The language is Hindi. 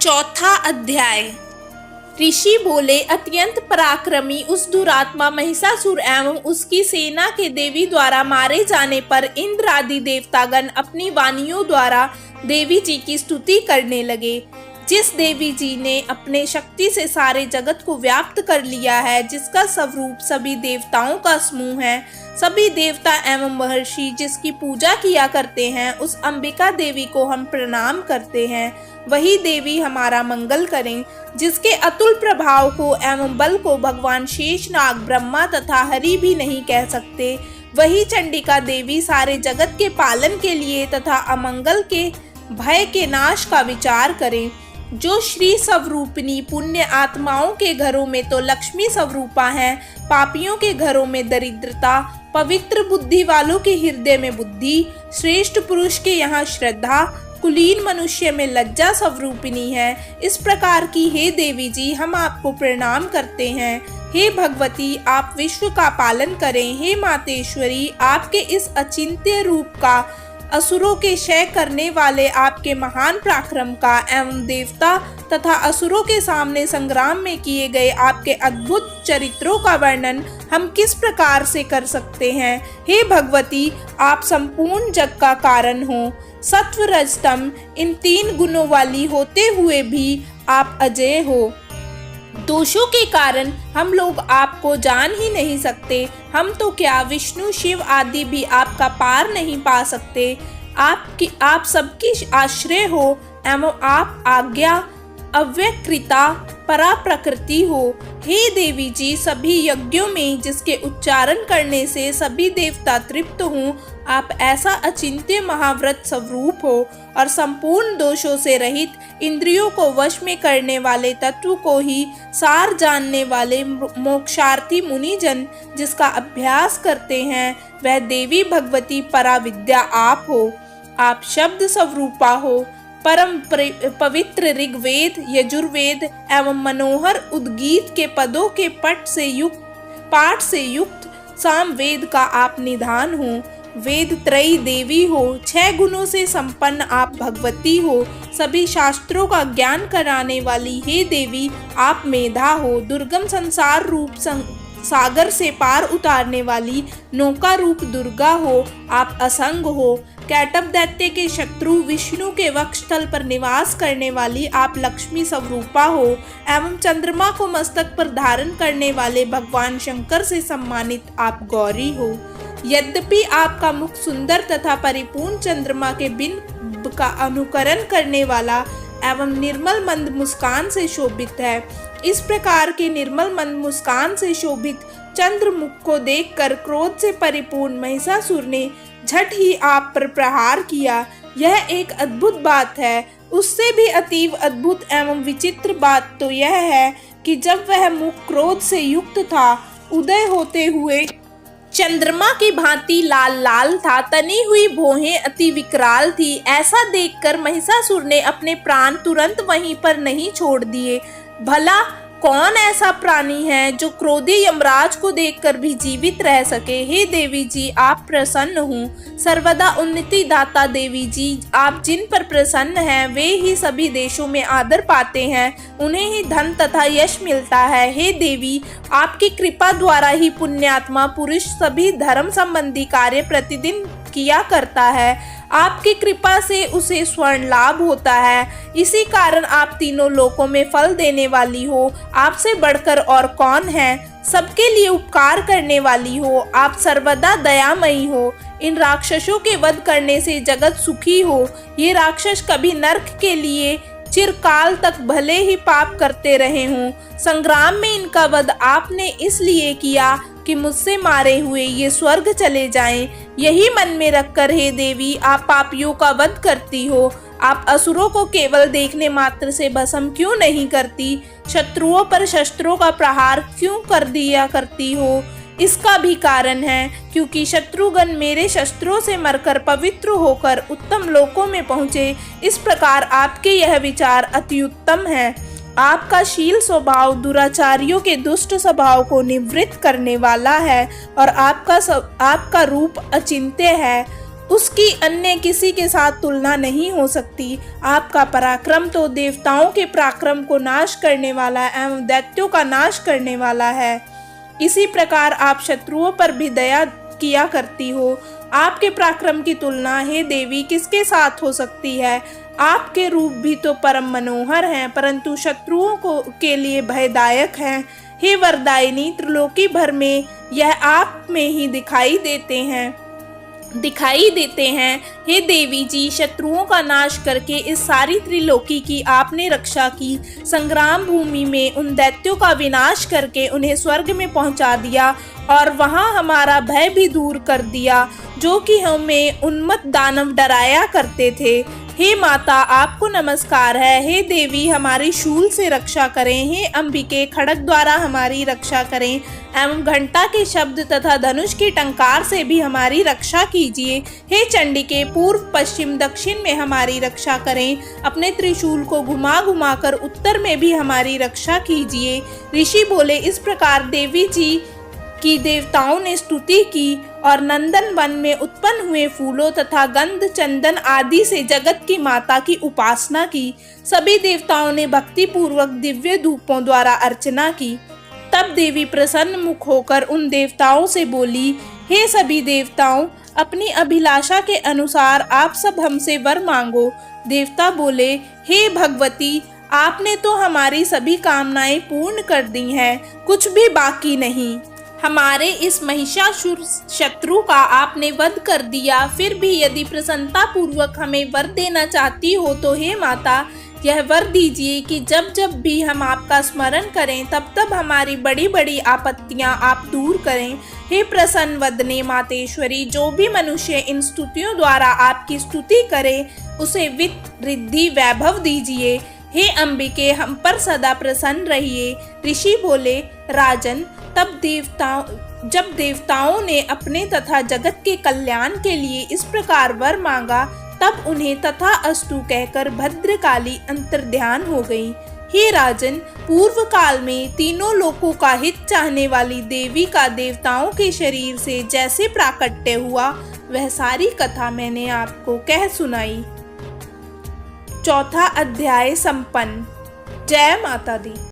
चौथा अध्याय। ऋषि बोले, अत्यंत पराक्रमी उस दुरात्मा महिषासुर एवं उसकी सेना के देवी द्वारा मारे जाने पर इंद्र आदि देवतागण अपनी वाणियों द्वारा देवी जी की स्तुति करने लगे। जिस देवी जी ने अपने शक्ति से सारे जगत को व्याप्त कर लिया है, जिसका स्वरूप सभी देवताओं का समूह है, सभी देवता एवं महर्षि जिसकी पूजा किया करते हैं, उस अंबिका देवी को हम प्रणाम करते हैं। वही देवी हमारा मंगल करें। जिसके अतुल प्रभाव को एवं बल को भगवान शेषनाग, ब्रह्मा तथा हरि भी नहीं कह सकते, वही चंडिका देवी सारे जगत के पालन के लिए तथा अमंगल के भय के नाश का विचार करें। जो श्री स्वरूपिणी पुण्य आत्माओं के घरों में तो लक्ष्मी स्वरूपा हैं, पापियों के घरों में दरिद्रता, पवित्र बुद्धि वालों के हृदय में बुद्धि, श्रेष्ठ पुरुष के यहाँ श्रद्धा, कुलीन मनुष्य में लज्जा स्वरूपिणी है। इस प्रकार की हे देवी जी, हम आपको प्रणाम करते हैं। हे भगवती, आप विश्व का पालन करें। हे मातेश्वरी, आपके इस अचिंत्य रूप का, असुरों के क्षय करने वाले आपके महान पराक्रम का एवं देवता तथा असुरों के सामने संग्राम में किए गए आपके अद्भुत चरित्रों का वर्णन हम किस प्रकार से कर सकते हैं। हे भगवती, आप संपूर्ण जग का कारण हो। सत्व रज तम इन तीन गुणों वाली होते हुए भी आप अजेय हो। दोषों के कारण हम लोग आपको जान ही नहीं सकते। हम तो क्या, विष्णु शिव आदि भी आपका पार नहीं पा सकते। आप सबकी आश्रय हो एवं आप आज्ञा अव्यकृता परा प्रकृति हो। हे देवी जी, सभी यज्ञों में जिसके उच्चारण करने से सभी देवता तृप्त हों, आप ऐसा अचिंत्य महाव्रत स्वरूप हो और संपूर्ण दोषों से रहित, इंद्रियों को वश में करने वाले, तत्व को ही सार जानने वाले मोक्षार्थी मुनिजन जिसका अभ्यास करते हैं, वह देवी भगवती पराविद्या आप हो। आप शब्द स्वरूपा हो। परम पवित्र ऋग्वेद, यजुर्वेद एवं मनोहर उद्गीत के पदों के पाठ से युक्त सामवेद का आप निधान हो। वेद त्रयी देवी हो। 6 गुणों से संपन्न आप भगवती हो। सभी शास्त्रों का ज्ञान कराने वाली हे देवी, आप मेधा हो। दुर्गम संसार रूप सागर से पार उतारने वाली नौका रूप दुर्गा हो। आप असंग हो। कैटभ दैत्य के शत्रु विष्णु के वक्षस्थल पर निवास करने वाली आप लक्ष्मी स्वरूपा हो एवं चंद्रमा को मस्तक पर धारण करने वाले भगवान शंकर से सम्मानित आप गौरी हो। यद्यपि आपका मुख सुंदर तथा परिपूर्ण चंद्रमा के बिंब का अनुकरण करने वाला एवं निर्मल मंद मुस्कान से शोभित है। इस प्रकार के निर्मल मंद मुस्कान से शोभित चंद्र मुख को देखकर क्रोध से परिपूर्ण महिषासुर ने झट ही आप पर प्रहार किया। यह एक अद्भुत बात है। उससे भी अतीव अद्भुत एवं विचित्र बात तो यह है कि जब वह मुख क्रोध से युक्त था, उदय होते हुए चंद्रमा की भांति लाल लाल था, तनी हुई भौहें अति विकराल थी। ऐसा देखकर महिषासुर ने अपने प्राण तुरंत वहीं पर नहीं छोड़ दिए। भला कौन ऐसा प्राणी है जो क्रोधी यमराज को देखकर भी जीवित रह सके। हे देवी जी, आप प्रसन्न हो। सर्वदा उन्नति दाता देवी जी, आप जिन पर प्रसन्न हैं वे ही सभी देशों में आदर पाते हैं, उन्हें ही धन तथा यश मिलता है। हे देवी, आपकी कृपा द्वारा ही पुण्यात्मा पुरुष सभी धर्म संबंधी कार्य प्रतिदिन किया करता है। आपकी कृपा से उसे स्वर्ण लाभ होता है। इसी कारण आप तीनों लोकों में फल देने वाली हो। आपसे बढ़कर और कौन है। सबके लिए उपकार करने वाली हो। आप सर्वदा दयामयी हो। इन राक्षसों के वध करने से जगत सुखी हो। ये राक्षस कभी नरक के लिए चिरकाल तक भले ही पाप करते रहे हों। संग्राम में इनका वध आपने इसलिए किया कि मुझसे मारे हुए ये स्वर्ग चले जाएं। यही मन में रखकर हे देवी, आप पापियों का वध करती हो। आप असुरों को केवल देखने मात्र से भस्म क्यों नहीं करती? शत्रुओं पर शस्त्रों का प्रहार क्यों कर दिया करती हो? इसका भी कारण है, क्योंकि शत्रुगण मेरे शस्त्रों से मरकर पवित्र होकर उत्तम लोकों में पहुँचे। इस प्रकार आपके यह विचार अति उत्तम है। आपका शील स्वभाव दुराचारियों के दुष्ट स्वभाव को निवृत्त करने वाला है और आपका रूप अचिंत्य है। उसकी अन्य किसी के साथ तुलना नहीं हो सकती। आपका पराक्रम तो देवताओं के पराक्रम को नाश करने वाला एवं दैत्यों का नाश करने वाला है। इसी प्रकार आप शत्रुओं पर भी दया किया करती हो। आपके पराक्रम की तुलना हे देवी किसके साथ हो सकती है? आपके रूप भी तो परम मनोहर हैं, परंतु शत्रुओं के लिए भयदायक हैं। हे वरदायिनी, त्रिलोकी भर में यह आप में ही दिखाई देते हैं। हे देवी जी, शत्रुओं का नाश करके इस सारी त्रिलोकी की आपने रक्षा की। संग्राम भूमि में उन दैत्यों का विनाश करके उन्हें स्वर्ग में पहुंचा दिया और वहां हमारा भय भी दूर कर दिया, जो कि हमें उन्मत्त दानव डराया करते थे। हे माता, आपको नमस्कार है। हे देवी, हमारी शूल से रक्षा करें। हे अंबिके, खड्ग द्वारा हमारी रक्षा करें एवं घंटा के शब्द तथा धनुष के टंकार से भी हमारी रक्षा कीजिए। हे चंडिके, पूर्व पश्चिम दक्षिण में हमारी रक्षा करें। अपने त्रिशूल को घुमा घुमा कर उत्तर में भी हमारी रक्षा कीजिए। ऋषि बोले, इस प्रकार देवी जी की देवताओं ने स्तुति की और नंदन वन में उत्पन्न हुए फूलों तथा गंध चंदन आदि से जगत की माता की उपासना की। सभी देवताओं ने भक्ति पूर्वक दिव्य धूपों द्वारा अर्चना की। तब देवी प्रसन्न मुख होकर उन देवताओं से बोली, हे सभी देवताओं, अपनी अभिलाषा के अनुसार आप सब हमसे वर मांगो। देवता बोले, हे भगवती, आपने तो हमारी सभी कामनाएं पूर्ण कर दी हैं, कुछ भी बाकी नहीं। हमारे इस महिषासुर शत्रु का आपने वध कर दिया। फिर भी यदि प्रसन्नता पूर्वक हमें वर देना चाहती हो तो हे माता, यह वर दीजिए कि जब जब भी हम आपका स्मरण करें तब तब हमारी बड़ी बड़ी आपत्तियां आप दूर करें। हे प्रसन्न वदने मातेश्वरी, जो भी मनुष्य इन स्तुतियों द्वारा आपकी स्तुति करे उसे वित्त रिद्धि वैभव दीजिए। हे अंबिके, हम पर सदा प्रसन्न रहिए। ऋषि बोले, राजन, जब देवताओं ने अपने तथा जगत के कल्याण के लिए इस प्रकार वर मांगा, तब उन्हें तथा अस्तु कहकर भद्रकाली अंतर्ध्यान हो गई। हे राजन, पूर्व काल में तीनों लोकों का हित चाहने वाली देवी का देवताओं के शरीर से जैसे प्राकट्य हुआ, वह सारी कथा मैंने आपको कह सुनाई। चौथा अध्याय संपन्न। जय माता दी।